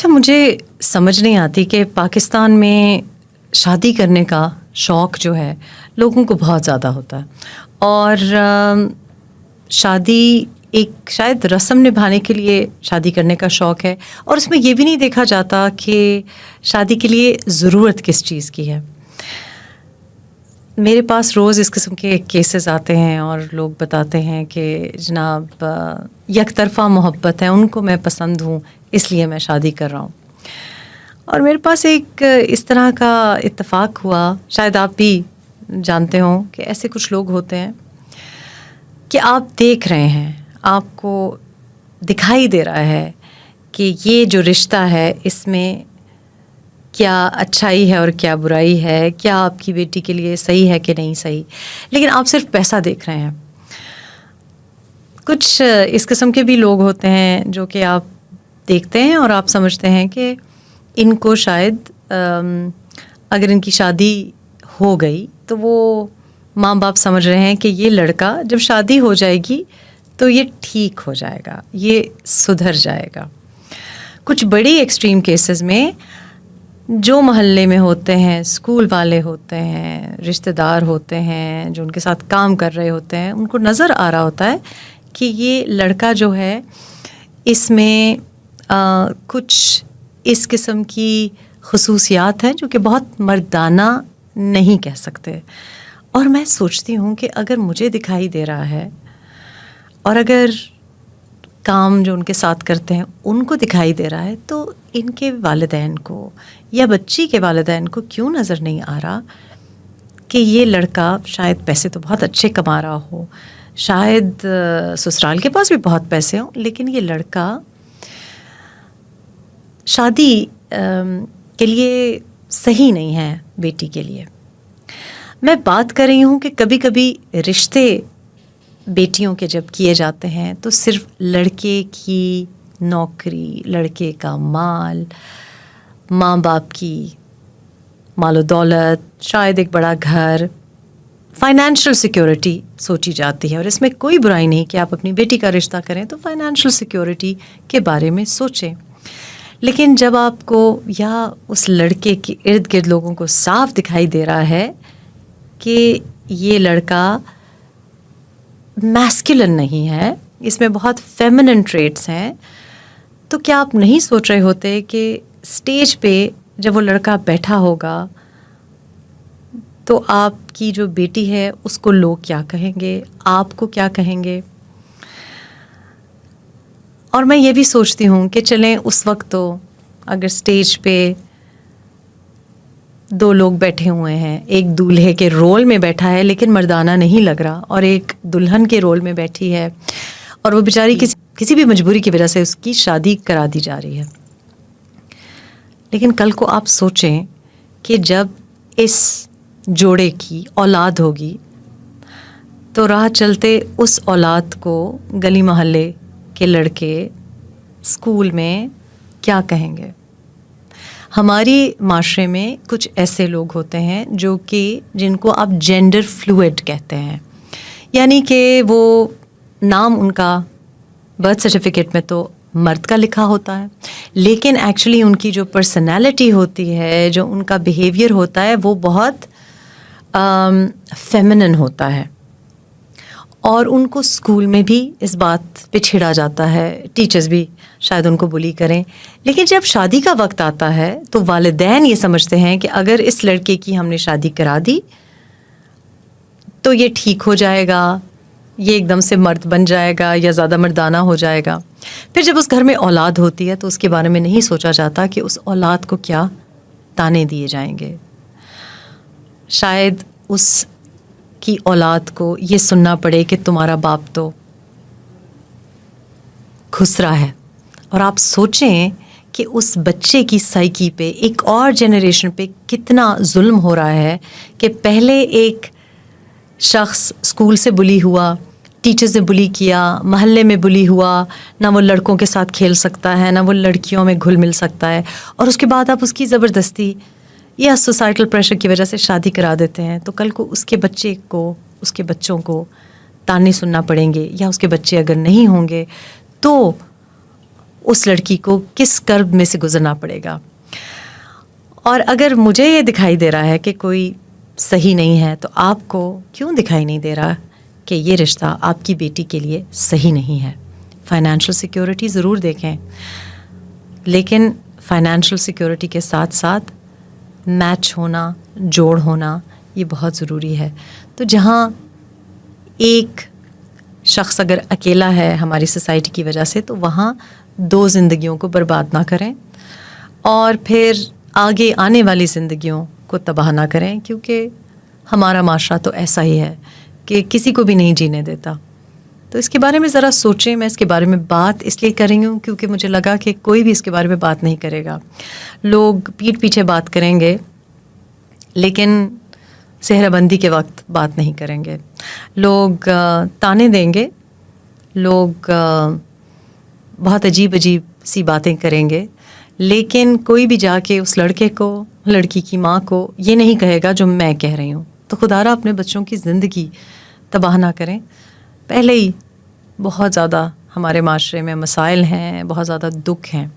اچھا، مجھے سمجھ نہیں آتی کہ پاکستان میں شادی کرنے کا شوق جو ہے لوگوں کو بہت زیادہ ہوتا ہے، اور شادی ایک شاید رسم نبھانے کے لیے شادی کرنے کا شوق ہے، اور اس میں یہ بھی نہیں دیکھا جاتا کہ شادی کے لیے ضرورت کس چیز کی ہے۔ میرے پاس روز اس قسم کے کیسز آتے ہیں اور لوگ بتاتے ہیں کہ جناب یک طرفہ محبت ہے، ان کو میں پسند ہوں اس لیے میں شادی کر رہا ہوں۔ اور میرے پاس ایک اس طرح کا اتفاق ہوا، شاید آپ بھی جانتے ہوں کہ ایسے کچھ لوگ ہوتے ہیں کہ آپ دیکھ رہے ہیں، آپ کو دکھائی دے رہا ہے کہ یہ جو رشتہ ہے اس میں کیا اچھائی ہے اور کیا برائی ہے، کیا آپ کی بیٹی کے لیے صحیح ہے کہ نہیں صحیح، لیکن آپ صرف پیسہ دیکھ رہے ہیں۔ کچھ اس قسم کے بھی لوگ ہوتے ہیں جو کہ آپ دیکھتے ہیں اور آپ سمجھتے ہیں کہ ان کو شاید اگر ان کی شادی ہو گئی تو وہ ماں باپ سمجھ رہے ہیں کہ یہ لڑکا جب شادی ہو جائے گی تو یہ ٹھیک ہو جائے گا، یہ سدھر جائے گا۔ کچھ بڑی ایکسٹریم کیسز میں جو محلے میں ہوتے ہیں، اسکول والے ہوتے ہیں، رشتہ دار ہوتے ہیں جو ان کے ساتھ کام کر رہے ہوتے ہیں، ان کو نظر آ رہا ہوتا ہے کہ یہ لڑکا جو ہے اس میں کچھ اس قسم کی خصوصیات ہیں جو کہ بہت مردانہ نہیں کہہ سکتے۔ اور میں سوچتی ہوں کہ اگر مجھے دکھائی دے رہا ہے اور اگر کام جو ان کے ساتھ کرتے ہیں ان کو دکھائی دے رہا ہے، تو ان کے والدین کو یا بچی کے والدین کو کیوں نظر نہیں آ رہا کہ یہ لڑکا شاید پیسے تو بہت اچھے کما رہا ہو، شاید سسرال کے پاس بھی بہت پیسے ہوں، لیکن یہ لڑکا شادی کے لیے صحیح نہیں ہے بیٹی کے لیے۔ میں بات کر رہی ہوں کہ کبھی کبھی رشتے بیٹیوں کے جب کیے جاتے ہیں تو صرف لڑکے کی نوکری، لڑکے کا مال، ماں باپ کی مال و دولت، شاید ایک بڑا گھر، فائنینشیل سیکیورٹی سوچی جاتی ہے۔ اور اس میں کوئی برائی نہیں کہ آپ اپنی بیٹی کا رشتہ کریں تو فائنینشیل سیکیورٹی کے بارے میں سوچیں، لیکن جب آپ کو یا اس لڑکے کے ارد گرد لوگوں کو صاف دکھائی دے رہا ہے کہ یہ لڑکا میسکولن نہیں ہے، اس میں بہت فیمنن ٹریٹس ہیں، تو کیا آپ نہیں سوچ رہے ہوتے کہ اسٹیج پہ جب وہ لڑکا بیٹھا ہوگا تو آپ کی جو بیٹی ہے اس کو لوگ کیا کہیں گے، آپ کو کیا کہیں گے؟ اور میں یہ بھی سوچتی ہوں کہ چلیں اس وقت تو اگر اسٹیج پہ دو لوگ بیٹھے ہوئے ہیں، ایک دولہے کے رول میں بیٹھا ہے لیکن مردانہ نہیں لگ رہا، اور ایک دلہن کے رول میں بیٹھی ہے اور وہ بیچاری کسی بھی مجبوری کی وجہ سے اس کی شادی کرا دی جا رہی ہے۔ لیکن کل کو آپ سوچیں کہ جب اس جوڑے کی اولاد ہوگی تو راہ چلتے اس اولاد کو گلی محلے کے لڑکے اسکول میں کیا کہیں گے؟ ہماری معاشرے میں کچھ ایسے لوگ ہوتے ہیں جو کہ جن کو آپ جینڈر فلوئڈ کہتے ہیں، یعنی کہ وہ نام ان کا برتھ سرٹیفکیٹ میں تو مرد کا لکھا ہوتا ہے، لیکن ایکچولی ان کی جو پرسنالٹی ہوتی ہے، جو ان کا بیہیویئر ہوتا ہے، وہ بہت فیمنن ہوتا ہے۔ اور ان کو اسکول میں بھی اس بات پہ چھڑا جاتا ہے، ٹیچرز بھی شاید ان کو بلی کریں، لیکن جب شادی کا وقت آتا ہے تو والدین یہ سمجھتے ہیں کہ اگر اس لڑکے کی ہم نے شادی کرا دی تو یہ ٹھیک ہو جائے گا، یہ ایک دم سے مرد بن جائے گا یا زیادہ مردانہ ہو جائے گا۔ پھر جب اس گھر میں اولاد ہوتی ہے تو اس کے بارے میں نہیں سوچا جاتا کہ اس اولاد کو کیا تانے دیے جائیں گے۔ شاید اس کی اولاد کو یہ سننا پڑے کہ تمہارا باپ تو خسرا ہے۔ اور آپ سوچیں کہ اس بچے کی سائیکی پہ، ایک اور جنریشن پہ کتنا ظلم ہو رہا ہے کہ پہلے ایک شخص اسکول سے بلی ہوا، ٹیچرز نے بلی کیا، محلے میں بلی ہوا، نہ وہ لڑکوں کے ساتھ کھیل سکتا ہے، نہ وہ لڑکیوں میں گھل مل سکتا ہے، اور اس کے بعد آپ اس کی زبردستی یا سوسائٹل پریشر کی وجہ سے شادی کرا دیتے ہیں، تو کل کو اس کے بچے کو، اس کے بچوں کو تانے سننا پڑیں گے، یا اس کے بچے اگر نہیں ہوں گے تو اس لڑکی کو کس کرب میں سے گزرنا پڑے گا. اور اگر مجھے یہ دکھائی دے رہا ہے کہ کوئی صحیح نہیں ہے تو آپ کو کیوں دکھائی نہیں دے رہا کہ یہ رشتہ آپ کی بیٹی کے لیے صحیح نہیں ہے؟ فائنینشیل سیکیورٹی ضرور دیکھیں، لیکن فائنینشیل سیکیورٹی کے ساتھ ساتھ میچ ہونا، جوڑ ہونا، یہ بہت ضروری ہے. تو جہاں ایک شخص اگر اکیلا ہے ہماری سوسائٹی کی وجہ سے، تو وہاں 2 زندگیوں کو برباد نہ کریں اور پھر آگے آنے والی زندگیوں کو تباہ نہ کریں، کیونکہ ہمارا معاشرہ تو ایسا ہی ہے کہ کسی کو بھی نہیں جینے دیتا. تو اس کے بارے میں ذرا سوچیں. میں اس کے بارے میں بات اس لیے کر رہی ہوں کیونکہ مجھے لگا کہ کوئی بھی اس کے بارے میں بات نہیں کرے گا. لوگ پیٹھ پیچھے بات کریں گے لیکن صحرا بندی کے وقت بات نہیں کریں گے. لوگ تانے دیں گے، لوگ بہت عجیب عجیب سی باتیں کریں گے، لیکن کوئی بھی جا کے اس لڑکے کو، لڑکی کی ماں کو یہ نہیں کہے گا جو میں کہہ رہی ہوں. تو خدا را اپنے بچوں کی زندگی تباہ نہ کریں. پہلے ہی بہت زیادہ ہمارے معاشرے میں مسائل ہیں، بہت زیادہ دکھ ہیں.